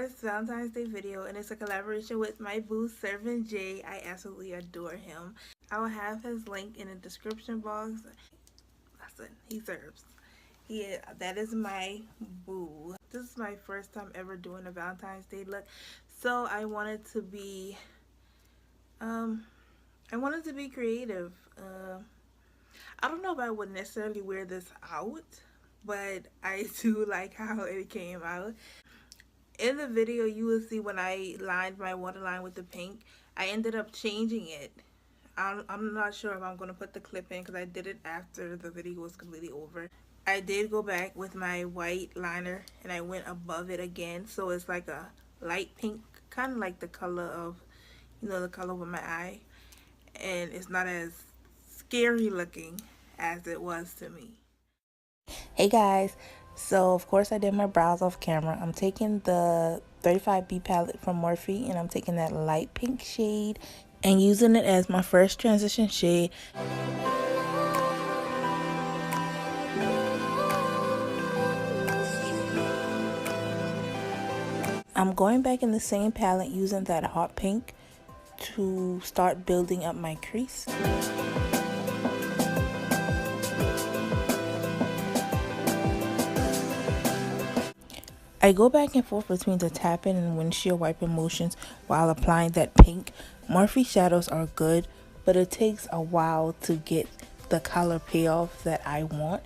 first Valentine's Day video, and it's a collaboration with my boo Sirvenj. I absolutely adore him. I will have his link in the description box. Listen, he serves. That is my boo. This is my first time ever doing a Valentine's Day look, so I wanted to be creative. I don't know if I would necessarily wear this out, but I do like how it came out. In the video, you will see when I lined my waterline with the pink, I ended up changing it. I'm not sure if I'm going to put the clip in because I did it after the video was completely over. I did go back with my white liner and I went above it again, so it's like a light pink, kind of like the color of, the color of my eye, and it's not as scary looking as it was to me. Hey guys, so of course I did my brows off camera. I'm taking the 35B palette from Morphe and I'm taking that light pink shade and using it as my first transition shade. I'm going back in the same palette using that hot pink to start building up my crease. I go back and forth between the tapping and windshield wiping motions while applying that pink. Morphe shadows are good, but it takes a while to get the color payoff that I want.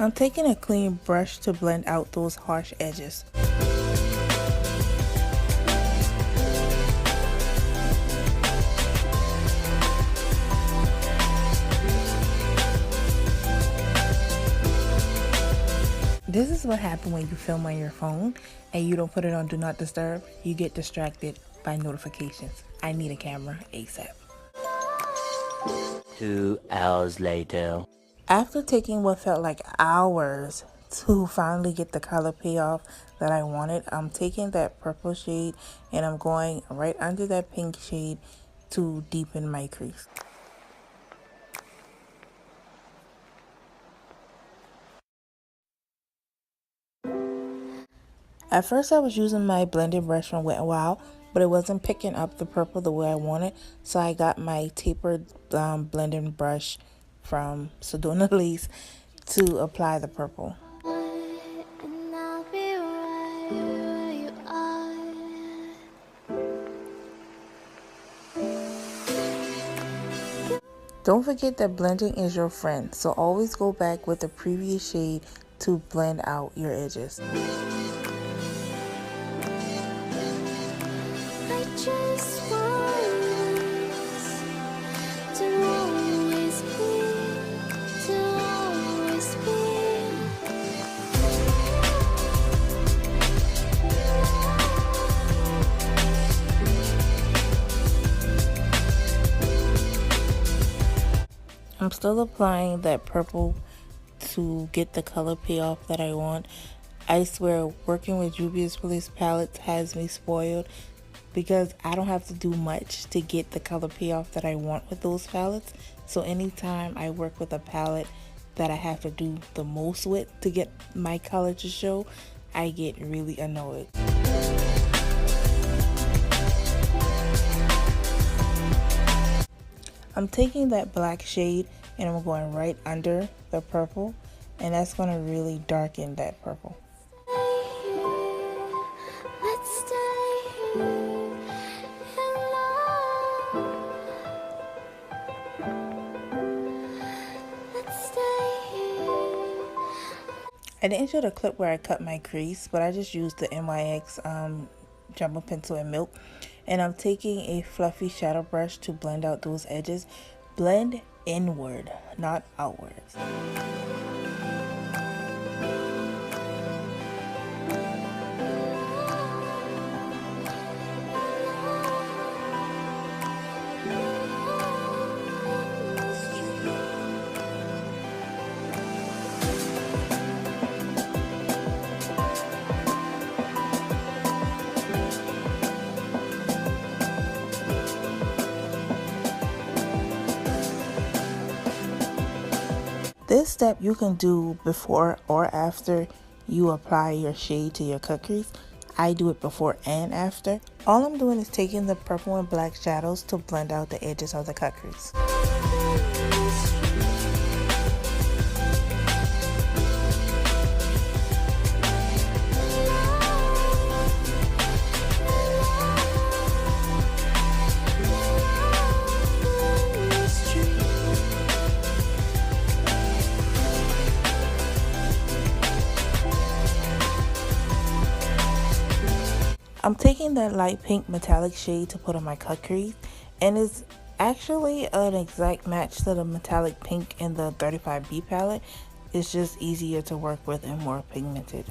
I'm taking a clean brush to blend out those harsh edges. This is what happens when you film on your phone and you don't put it on Do Not Disturb. You get distracted by notifications. I need a camera ASAP. 2 hours later. After taking what felt like hours to finally get the color payoff that I wanted, I'm taking that purple shade and I'm going right under that pink shade to deepen my crease. At first I was using my blending brush from Wet n Wild, but it wasn't picking up the purple the way I wanted, so I got my tapered blending brush from Sedona Lace to apply the purple. Don't forget that blending is your friend, so always go back with the previous shade to blend out your edges. I'm still applying that purple to get the color payoff that I want. I swear, working with Juvia's release palettes has me spoiled because I don't have to do much to get the color payoff that I want with those palettes. So anytime I work with a palette that I have to do the most with to get my color to show, I get really annoyed. I'm taking that black shade and I'm going right under the purple, and that's going to really darken that purple. I didn't show the clip where I cut my crease, but I just used the NYX Jumbo Pencil and Milk. And I'm taking a fluffy shadow brush to blend out those edges. Blend inward, not outwards. step you can do before or after you apply your shade to your cut crease. I do it before and after. All I'm doing is taking the purple and black shadows to blend out the edges of the cut crease. I'm taking that light pink metallic shade to put on my cut crease, and it's actually an exact match to the metallic pink in the 35B palette. It's just easier to work with and more pigmented.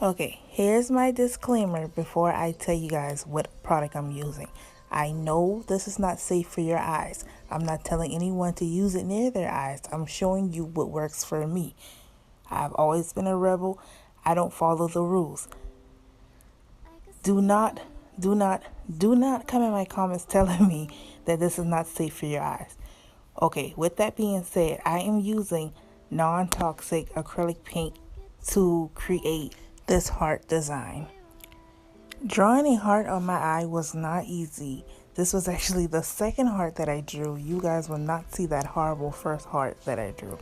Okay, here's my disclaimer before I tell you guys what product I'm using. I know this is not safe for your eyes. I'm not telling anyone to use it near their eyes. I'm showing you what works for me. I've always been a rebel. I don't follow the rules. Do not come in my comments telling me that this is not safe for your eyes. Okay, with that being said, I am using non-toxic acrylic paint to create this heart design. Drawing a heart on my eye was not easy. This was actually the second heart that I drew. You guys will not see that horrible first heart that I drew.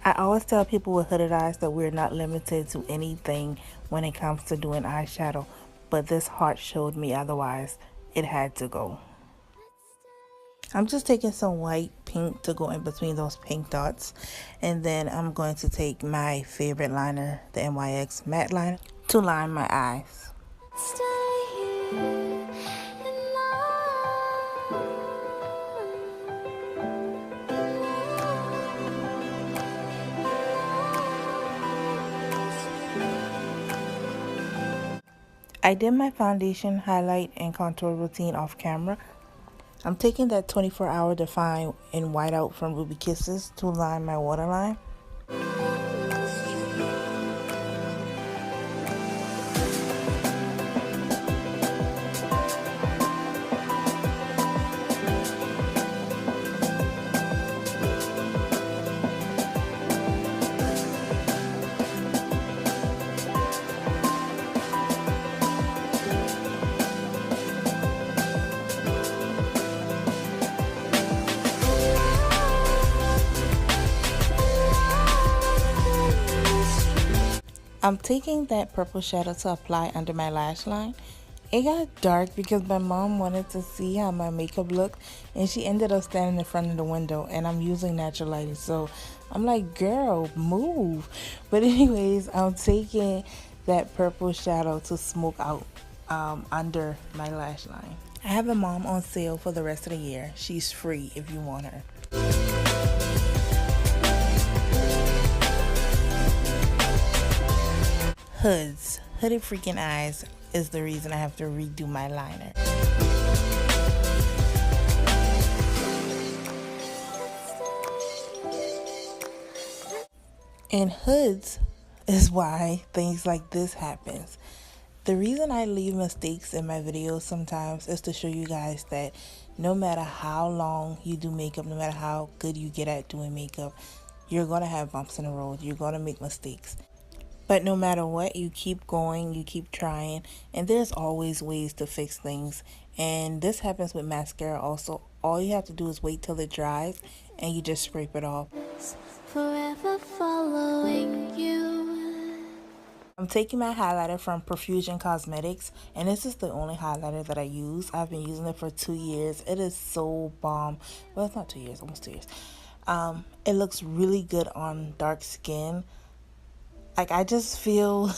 I always tell people with hooded eyes that we're not limited to anything when it comes to doing eyeshadow, but this heart showed me otherwise. It had to go. I'm just taking some white pink to go in between those pink dots, and then I'm going to take my favorite liner, the NYX Matte Liner, to line my eyes. I did my foundation, highlight, and contour routine off camera. I'm taking that 24-hour Define in Whiteout from Ruby Kisses to line my waterline. I'm taking that purple shadow to apply under my lash line. It got dark because my mom wanted to see how my makeup looked, and she ended up standing in front of the window, and I'm using natural lighting, so I'm like, girl, move. But anyways, I'm taking that purple shadow to smoke out under my lash line. I have a mom on sale for the rest of the year. She's free if you want her. Hoods. Hooded freaking eyes is the reason I have to redo my liner. And hoods is why things like this happens. The reason I leave mistakes in my videos sometimes is to show you guys that no matter how long you do makeup, no matter how good you get at doing makeup, you're going to have bumps in the road. You're going to make mistakes. But no matter what, you keep going, you keep trying, and there's always ways to fix things. And this happens with mascara also. All you have to do is wait till it dries and you just scrape it off. Forever following you. I'm taking my highlighter from Profusion Cosmetics, and this is the only highlighter that I use. I've been using it for 2 years. It is so bomb. Well, it's not 2 years, almost 2 years. It looks really good on dark skin. Like, I just feel,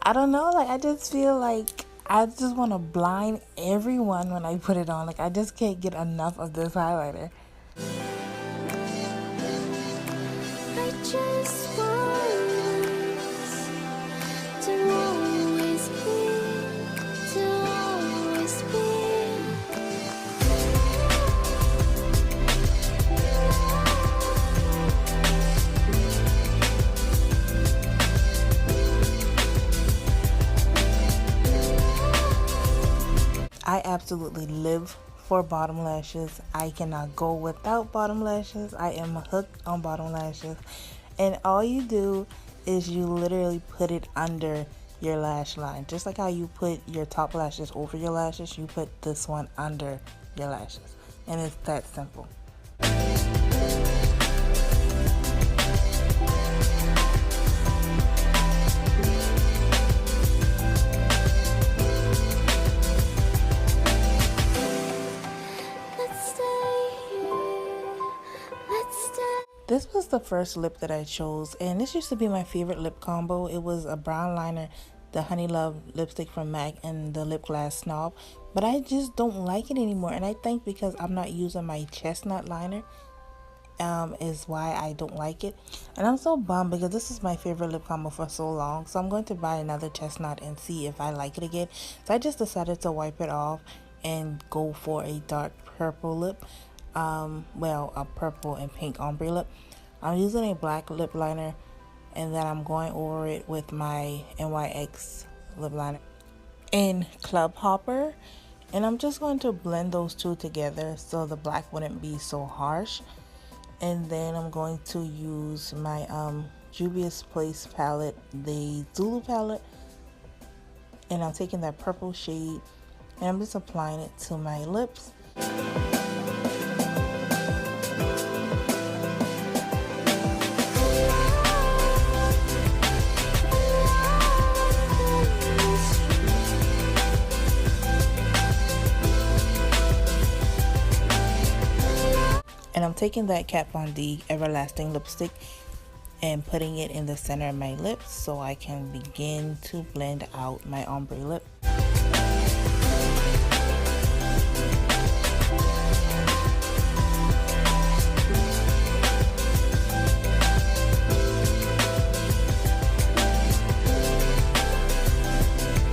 I don't know, like, I just feel like I just want to blind everyone when I put it on. Like, I just can't get enough of this highlighter. I just want to always be, to always be. I absolutely live for bottom lashes. I cannot go without bottom lashes. I am hooked on bottom lashes. And all you do is you literally put it under your lash line. Just like how you put your top lashes over your lashes, you put this one under your lashes. And it's that simple. This was the first lip that I chose, and this used to be my favorite lip combo. It was a brown liner, the Honey Love lipstick from MAC, and the Lip Glass Snob. But I just don't like it anymore, and I think because I'm not using my Chestnut liner is why I don't like it. And I'm so bummed because this is my favorite lip combo for so long. So I'm going to buy another Chestnut and see if I like it again. So I just decided to wipe it off and go for a dark purple lip. Well, a purple and pink ombre lip. I'm using a black lip liner, and then I'm going over it with my NYX lip liner in Club Hopper, and I'm just going to blend those two together so the black wouldn't be so harsh. And then I'm going to use my Juvia's Place palette, the Zulu palette, and I'm taking that purple shade and I'm just applying it to my lips. And I'm taking that Kat Von D Everlasting lipstick and putting it in the center of my lips so I can begin to blend out my ombre lip.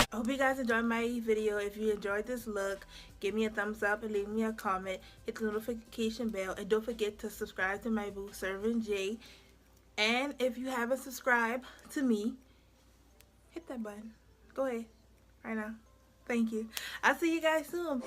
I hope you guys enjoyed my video. If you enjoyed this look, give me a thumbs up and leave me a comment. Hit the notification bell, and don't forget to subscribe to my boo Sirvenj. And if you haven't subscribed to me, hit that button. Go ahead right now. Thank you. I'll see you guys soon.